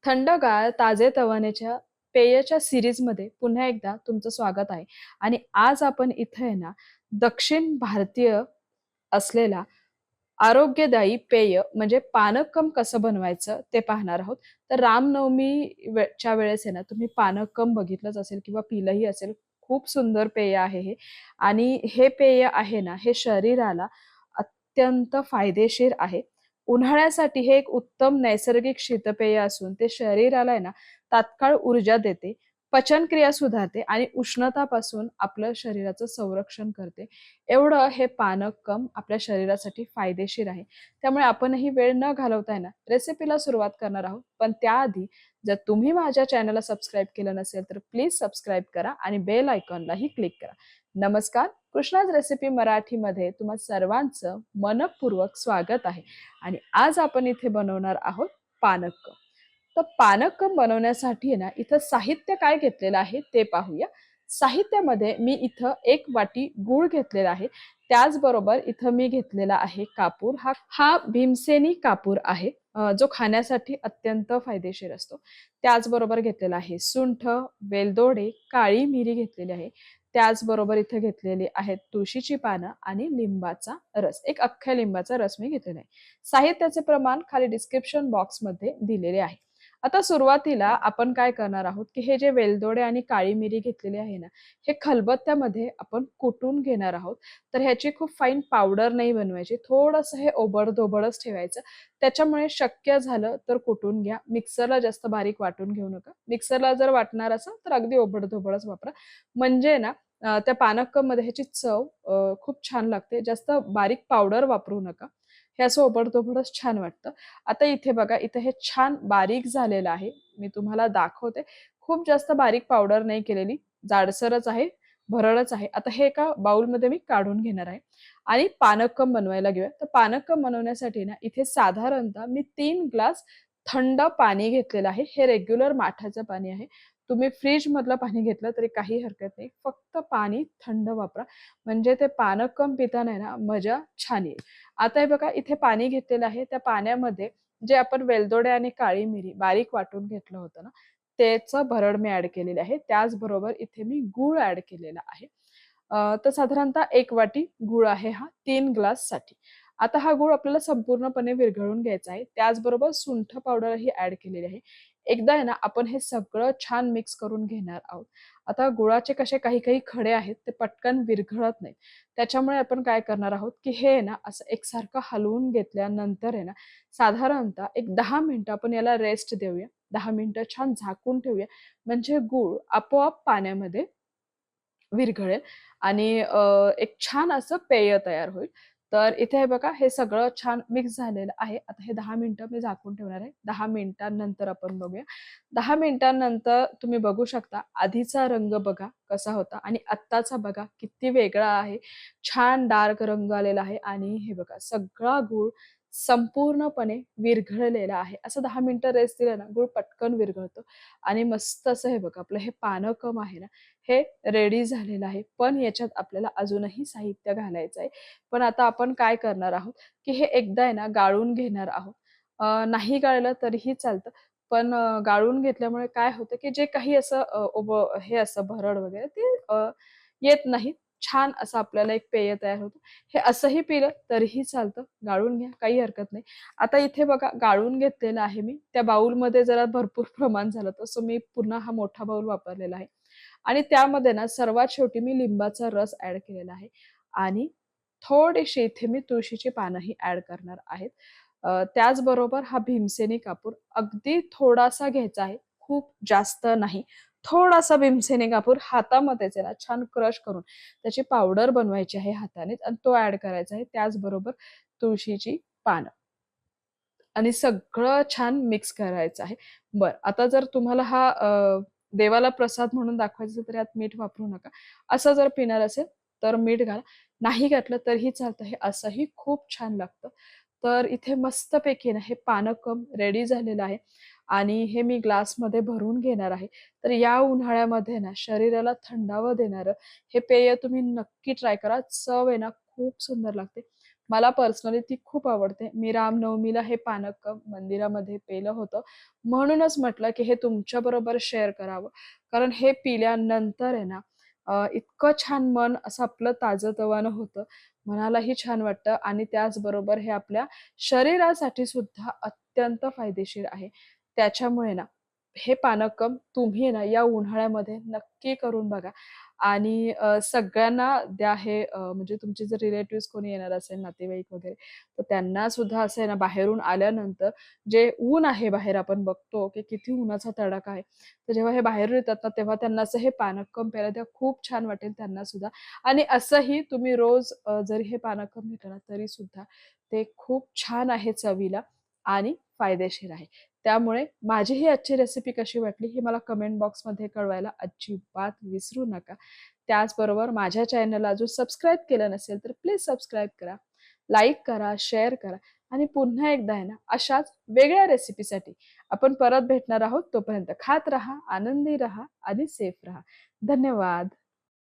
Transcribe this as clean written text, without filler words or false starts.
थंडगार ताजेतवानेच्या पेयच्या सीरीजमध्ये पुन्हा एकदा तुमचं स्वागत आहे. आणि आज आपण इथे आहे ना, दक्षिण भारतीय असलेला आरोग्यदायी पेय म्हणजे पानक्कम कसं बनवायचं ते पाहणार आहोत. तर रामनवमी च्या वेळेस आहे ना, तुम्ही पानक्कम बघितलंच असेल किंवा पिलंही असेल. खूप सुंदर पेय आहे हे. आणि हे पेय आहे ना, हे शरीराला अत्यंत फायदेशीर आहे. उन्हाळ्यासाठी हे एक उत्तम नैसर्गिक शीतपेय असून ते शरीराला आहे ना, तात्काळ ऊर्जा देते, पचनक्रिया सुधारते आणि उष्णतापासून आपलं शरीराचं संरक्षण करते. एवढं हे पानक्कम आपल्या शरीरासाठी फायदेशीर आहे. त्यामुळे आपणही वेळ न घालवता आहे ना, रेसिपीला सुरुवात करणार आहोत. पण त्याआधी जर तुम्ही माझ्या चॅनलला सबस्क्राईब केलं नसेल तर प्लीज सबस्क्राईब करा आणि बेल आयकॉनलाही क्लिक करा. नमस्कार, कृष्णाज रेसिपी मराठीमध्ये तुम्हा सर्वांचं मनःपूर्वक स्वागत आहे. आणि आज आपण इथे बनवणार आहोत पानक्कम. तर पानक्कम बनवण्यासाठी आहे ना, इथं साहित्य काय घेतलेलं आहे ते पाहूया. साहित्यामध्ये मी इथं 1 वाटी गूळ घेतलेला आहे. त्याचबरोबर इथं मी घेतलेला आहे कापूर. हा भीमसेनी कापूर आहे, जो खाण्यासाठी अत्यंत फायदेशीर असतो. त्याचबरोबर घेतलेला आहे सुंठ, वेलदोडे, काळी मिरी घेतलेली आहे. त्याचबरोबर इथे घेतलेली आहेत तुळशीची पानं आणि लिंबाचा रस. एक अख्ख्या लिंबाचा रस मी घेतलेला आहे. साहित्याचे प्रमाण खाली डिस्क्रिप्शन बॉक्समध्ये दिलेले आहे. आता सुरुवातीला आपण काय करणार आहोत, की हे जे वेलदोडे आणि काळी मिरी घेतलेली आहे ना, हे खलबत्त्यामध्ये आपण कुटून घेणार आहोत. तर ह्याची खूप फाईन पावडर नाही बनवायची. थोडंसं हे ओबड-धोबडच ठेवायचं. त्याच्यामुळे शक्य झालं तर कुटून घ्या. मिक्सरला जास्त बारीक वाटून घेऊ नका. मिक्सरला जर वाटणार असाल तर अगदी ओबड-धोबडच वापरा. म्हणजे ना, त्या पानक्कममध्ये ह्याची चव खूप छान लागते. जास्त बारीक पावडर वापरू नका. हे असं ओबड-धोबडच छान वाटतं. आता इथे बघा, इथे हे छान बारीक झालेलं आहे. मी तुम्हाला दाखवते. खूप जास्त बारीक पावडर नाही केलेली. जाडसरच आहे, भरडच आहे. आता हे एका बाउलमध्ये मी काढून घेणार आहे आणि पानक्कम बनवायला घेऊया. तर पानक्कम बनवण्यासाठी ना, इथे साधारणतः मी 3 ग्लास थंड पाणी घेतलेलं आहे. हे रेग्युलर माठाचं पाणी आहे. तुम्ही फ्रिजमधलं पाणी घेतलं तरी काही हरकत नाही. फक्त पाणी थंड वापरा. म्हणजे ते पानक्कम पिताना आहे ना, मजा छान येईल. आता हे बघा, इथे पाणी घेतलेलं आहे. त्या पाण्यामध्ये जे आपण वेलदोडे आणि काळी मिरी बारीक वाटून घेतलं होतं ना, त्याचं भरड मी ॲड केलेली आहे. त्याचबरोबर इथे मी गूळ ॲड केलेला आहे. तर साधारणतः 1 वाटी गूळ आहे हा 3 ग्लाससाठी. आता हा गूळ आपल्याला संपूर्णपणे विरघळून घ्यायचा आहे. त्याचबरोबर सुंठ पावडरही ॲड केलेली आहे. एकदा आहे ना, आपण हे सगळं छान मिक्स करून घेणार आहोत. आता गुळाचे कसे काही-काही खडे आहेत, ते पटकन विरघळत नाहीत. त्याच्यामुळे आपण काय करणार आहोत, की हे आहे ना, असं एकसारखं हलवून घेतल्यानंतर आहे ना, साधारणतः एक 10 मिनिटं आपण याला रेस्ट देऊया. 10 मिनिटं छान झाकून ठेवूया. म्हणजे गूळ आपोआप पाण्यामध्ये विरघळेल आणि एक छान असं पेय तयार होईल. तर इथे हे बघा, हे सगळं छान मिक्स झालेलं आहे. आता हे 10 मिनिटं मी झाकून ठेवणार आहे. 10 मिनिटांनंतर आपण बघूया. 10 मिनिटांनंतर तुम्ही बघू शकता आधीचा रंग बघा कसा होता आणि आत्ताचा बघा किती वेगळा आहे. छान डार्क रंग आलेला आहे आणि हे बघा सगळा गूळ संपूर्णपणे विरघळलेला आहे. असं 10 मिनिटं रेस्ट दिलं ना, गूळ पटकन विरघळतो आणि मस्त असं हे बघा आपलं हे पानकम आहे ना, हे रेडी झालेलं आहे. पण याच्यात आपल्याला अजूनही साहित्य घालायचं आहे. पण आता आपण काय करणार आहोत, की हे एकदा आहे ना गाळून घेणार आहोत. नाही गाळलं तरीही चालतं. पण गाळून घेतल्यामुळे काय होतं, की जे काही असं हे असं भरड वगैरे ते येत नाही. छान असं आपल्याला एक पेय तयार होतं. हे असंही पिलं तरीही चालतं. गाळून घ्या, काही हरकत नाही. आता इथे बघा गाळून घेतलेलं आहे मी. त्या बाउलमध्ये जरा भरपूर प्रमाण झालं तसं मी पुन्हा हा मोठा बाउल वापरलेला आहे. आणि त्यामध्ये ना सर्वात शेवटी मी लिंबाचा रस ॲड केलेला आहे आणि थोडीशी इथे मी तुळशीची पानंही ॲड करणार आहेत. त्याचबरोबर हा भीमसेनी कापूर अगदी थोडासा घ्यायचा आहे, खूप जास्त नाही. थोडासा भीमसेनी कापूर हातामध्येच आहे ना छान क्रश करून त्याची पावडर बनवायची आहे हातानेच आणि तो ॲड करायचा आहे. त्याचबरोबर तुळशीची पानं आणि सगळं छान मिक्स करायचं आहे. बरं, आता जर तुम्हाला हा देवाला प्रसाद म्हणून दाखवायचा असेल तर यात मीठ वापरू नका. असं जर पिणार असेल तर मीठ घाला. नाही घातलं तरीही चालतं. हे असंही खूप छान लागतं. तर इथे मस्तपैकी ना हे पानकम रेडी झालेलं आहे आणि हे मी ग्लासमध्ये भरून घेणार आहे. तर या उन्हाळ्यामध्ये ना शरीराला थंडावा देणारं हे पेय तुम्ही नक्की ट्राय करा. चव आहे ना खूप सुंदर लागते. मला पर्सनली ती खूप आवडते. मी रामनवमीला हे पानक मंदिरामध्ये पेलं होतं. म्हणूनच म्हटलं, की हे तुमच्याबरोबर शेअर करावं. कारण हे पिल्यानंतर आहे ना, इतकं छान मन असं आपलं ताजंतवानं होतं. मनालाही छान वाटतं आणि त्याचबरोबर हे आपल्या शरीरासाठी सुद्धा अत्यंत फायदेशीर आहे. त्याच्यामुळे ना, हे पानकं तुम्ही ना, या उन्हाळ्यामध्ये नक्की करून बघा आणि सगळ्यांना द्या हे म्हणजे तुमचे जर रिलेटिव्हज कोणी येणार असेल, नातेवाईक वगैरे, तर त्यांना सुद्धा असं आहे ना, बाहेरून आल्यानंतर जे ऊन आहे बाहेर आपण बघतो, की किती उन्हाचा तडाखा आहे. तर जेव्हा हे बाहेरून येतात ना, तेव्हा त्यांना असं हे पानक्कम प्यायला तेव्हा खूप छान वाटेल त्यांना सुद्धा आणि असंही तुम्ही रोज जरी हे पानक्कम घेतलं ना, तरीसुद्धा ते खूप छान आहे चवीला आणि फायदेशीर आहे. त्यामुळे माझी ही आजची रेसिपी कशी वाटली हे मला कमेंट बॉक्समध्ये कळवायला अजिबात विसरू नका. त्याचबरोबर माझ्या चॅनलला अजून सबस्क्राईब केलं नसेल तर प्लीज सबस्क्राईब करा, लाईक करा, शेअर करा आणि पुन्हा एकदा आहे ना अशाच वेगळ्या रेसिपीसाठी आपण परत भेटणार आहोत. तोपर्यंत खात राहा, आनंदी राहा आणि सेफ राहा. धन्यवाद.